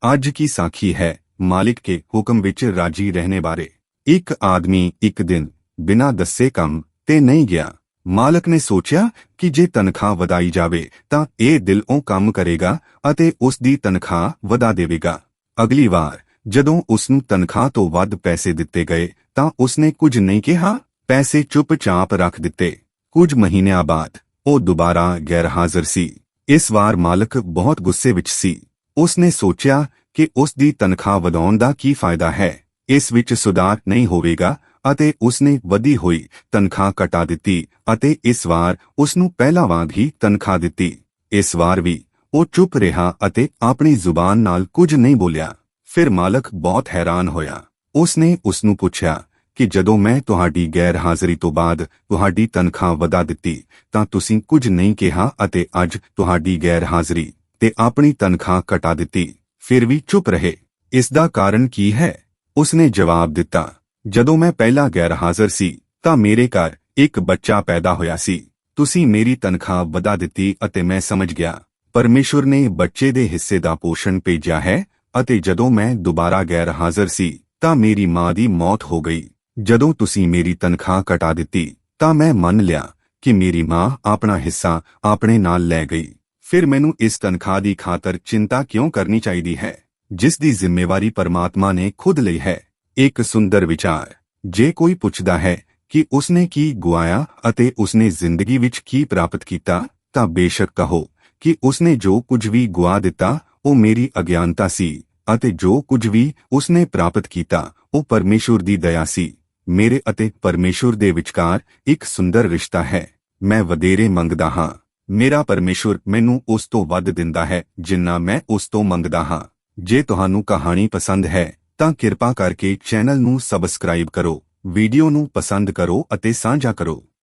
आज की साखी है मालिक के हुक्म विच राजी रहने बारे। एक आदमी एक दिन बिना दस्से काम ते नहीं गया। मालक ने सोचा कि जे तनख्वाह वधाई जावे तां ਇਹ ਦਿਲੋਂ ਕੰਮ ਕਰੇਗਾ ਅਤੇ ਉਸ ਦੀ ਤਨਖਾਹ ਵਧਾ ਦੇਵੇਗਾ। ਅਗਲੀ ਵਾਰ ਜਦੋਂ ਉਸ ਨੂੰ ਤਨਖਾਹ ਤੋਂ ਵੱਧ ਪੈਸੇ ਦਿੱਤੇ ਗਏ ਤਾਂ ਉਸਨੇ ਕੁਝ ਨਹੀਂ ਕਿਹਾ, ਪੈਸੇ ਚੁੱਪਚਾਪ ਰੱਖ ਦਿੱਤੇ। ਕੁਝ ਮਹੀਨਿਆਂ ਬਾਅਦ ਉਹ ਦੁਬਾਰਾ ਗੈਰ ਹਾਜ਼ਰ ਸੀ। ਇਸ ਵਾਰ ਮਾਲਕ ਬਹੁਤ ਗੁੱਸੇ ਵਿੱਚ ਸੀ। ਉਸਨੇ ਸੋਚਿਆ ਕਿ ਉਸ ਦੀ ਤਨਖਾਹ ਵਧਾਉਣ ਦਾ ਕੀ ਫਾਇਦਾ ਹੈ, ਇਸ ਵਿੱਚ ਸੁਧਾਰ ਨਹੀਂ ਹੋਵੇਗਾ ਅਤੇ ਉਸਨੇ ਵਧੀ ਹੋਈ ਤਨਖਾਹ ਘਟਾ ਦਿੱਤੀ ਅਤੇ ਇਸ ਵਾਰ ਉਸ ਨੂੰ ਪਹਿਲਾਂ ਵਾਂਗ ਹੀ ਤਨਖਾਹ ਦਿੱਤੀ। ਇਸ ਵਾਰ ਵੀ ਉਹ ਚੁੱਪ ਰਿਹਾ ਅਤੇ ਆਪਣੀ ਜ਼ੁਬਾਨ ਨਾਲ ਕੁਝ ਨਹੀਂ ਬੋਲਿਆ। ਫਿਰ ਮਾਲਕ ਬਹੁਤ ਹੈਰਾਨ ਹੋਇਆ। ਉਸਨੇ ਉਸ ਨੂੰ ਪੁੱਛਿਆ ਕਿ ਜਦੋਂ ਮੈਂ ਤੁਹਾਡੀ ਗੈਰ ਹਾਜ਼ਰੀ ਤੋਂ ਬਾਅਦ ਤੁਹਾਡੀ ਤਨਖਾਹ ਵਧਾ ਦਿੱਤੀ ਤਾਂ ਤੁਸੀਂ ਕੁਝ ਨਹੀਂ ਕਿਹਾ ਅਤੇ ਅੱਜ ਤੁਹਾਡੀ ਗੈਰ ਹਾਜ਼ਰੀ ਤੇ ਆਪਣੀ ਤਨਖਾਹ ਘਟਾ ਦਿੱਤੀ, ਫਿਰ ਵੀ ਚੁੱਪ ਰਹੇ। ਇਸ ਦਾ ਕਾਰਨ ਕੀ ਹੈ? ਉਸਨੇ ਜਵਾਬ ਦਿੱਤਾ, ਜਦੋਂ ਮੈਂ ਪਹਿਲਾਂ ਗੈਰ ਹਾਜ਼ਰ ਸੀ ਤਾਂ ਮੇਰੇ ਘਰ ਇੱਕ ਬੱਚਾ ਪੈਦਾ ਹੋਇਆ ਸੀ। ਤੁਸੀਂ ਮੇਰੀ ਤਨਖਾਹ ਵਧਾ ਦਿੱਤੀ ਅਤੇ ਮੈਂ ਸਮਝ ਗਿਆ ਪਰਮੇਸ਼ੁਰ ਨੇ ਬੱਚੇ ਦੇ ਹਿੱਸੇ ਦਾ ਪੋਸ਼ਣ ਭੇਜਿਆ ਹੈ ਅਤੇ ਜਦੋਂ ਮੈਂ ਦੁਬਾਰਾ ਗੈਰ ਹਾਜ਼ਰ ਸੀ ਤਾਂ ਮੇਰੀ ਮਾਂ ਦੀ ਮੌਤ ਹੋ ਗਈ। ਜਦੋਂ ਤੁਸੀਂ ਮੇਰੀ ਤਨਖਾਹ ਘਟਾ ਦਿੱਤੀ ਤਾਂ ਮੈਂ ਮੰਨ ਲਿਆ ਕਿ ਮੇਰੀ ਮਾਂ ਆਪਣਾ ਹਿੱਸਾ ਆਪਣੇ ਨਾਲ ਲੈ ਗਈ। ਫਿਰ ਮੈਨੂੰ ਇਸ ਤਨਖਾਹ ਦੀ ਖਾਤਰ ਚਿੰਤਾ ਕਿਉਂ ਕਰਨੀ ਚਾਹੀਦੀ ਹੈ, ਜਿਸ ਦੀ ਜ਼ਿੰਮੇਵਾਰੀ ਪਰਮਾਤਮਾ ਨੇ ਖੁਦ ਲਈ ਹੈ। ਇੱਕ ਸੁੰਦਰ ਵਿਚਾਰ। ਜੇ ਕੋਈ ਪੁੱਛਦਾ ਹੈ ਕਿ ਉਸਨੇ ਕੀ ਗੁਆਇਆ ਅਤੇ ਉਸਨੇ ਜ਼ਿੰਦਗੀ ਵਿੱਚ ਕੀ ਪ੍ਰਾਪਤ ਕੀਤਾ ਤਾਂ ਬੇਸ਼ੱਕ ਕਹੋ ਕਿ ਉਸਨੇ ਜੋ ਕੁਝ ਵੀ ਗੁਆ ਦਿੱਤਾ ਉਹ ਮੇਰੀ ਅਗਿਆਨਤਾ ਸੀ ਅਤੇ ਜੋ ਕੁਝ ਵੀ ਉਸਨੇ ਪ੍ਰਾਪਤ ਕੀਤਾ ਉਹ ਪਰਮੇਸ਼ੁਰ ਦੀ ਦਇਆ ਸੀ। ਮੇਰੇ ਅਤੇ ਪਰਮੇਸ਼ੁਰ ਦੇ ਵਿਚਕਾਰ ਇੱਕ ਸੁੰਦਰ ਰਿਸ਼ਤਾ ਹੈ। ਮੈਂ ਵਧੇਰੇ ਮੰਗਦਾ ਹਾਂ, ਮੇਰਾ ਪਰਮੇਸ਼ੁਰ ਮੈਨੂੰ ਉਸ ਤੋਂ ਵੱਧ ਦਿੰਦਾ ਹੈ ਜਿੰਨਾ ਮੈਂ ਉਸ ਤੋਂ ਮੰਗਦਾ ਹਾਂ। ਜੇ ਤੁਹਾਨੂੰ ਕਹਾਣੀ ਪਸੰਦ ਹੈ ਤਾਂ ਕਿਰਪਾ ਕਰਕੇ ਚੈਨਲ ਨੂੰ ਸਬਸਕ੍ਰਾਈਬ ਕਰੋ, ਵੀਡੀਓ ਨੂੰ ਪਸੰਦ ਕਰੋ ਅਤੇ ਸਾਂਝਾ ਕਰੋ।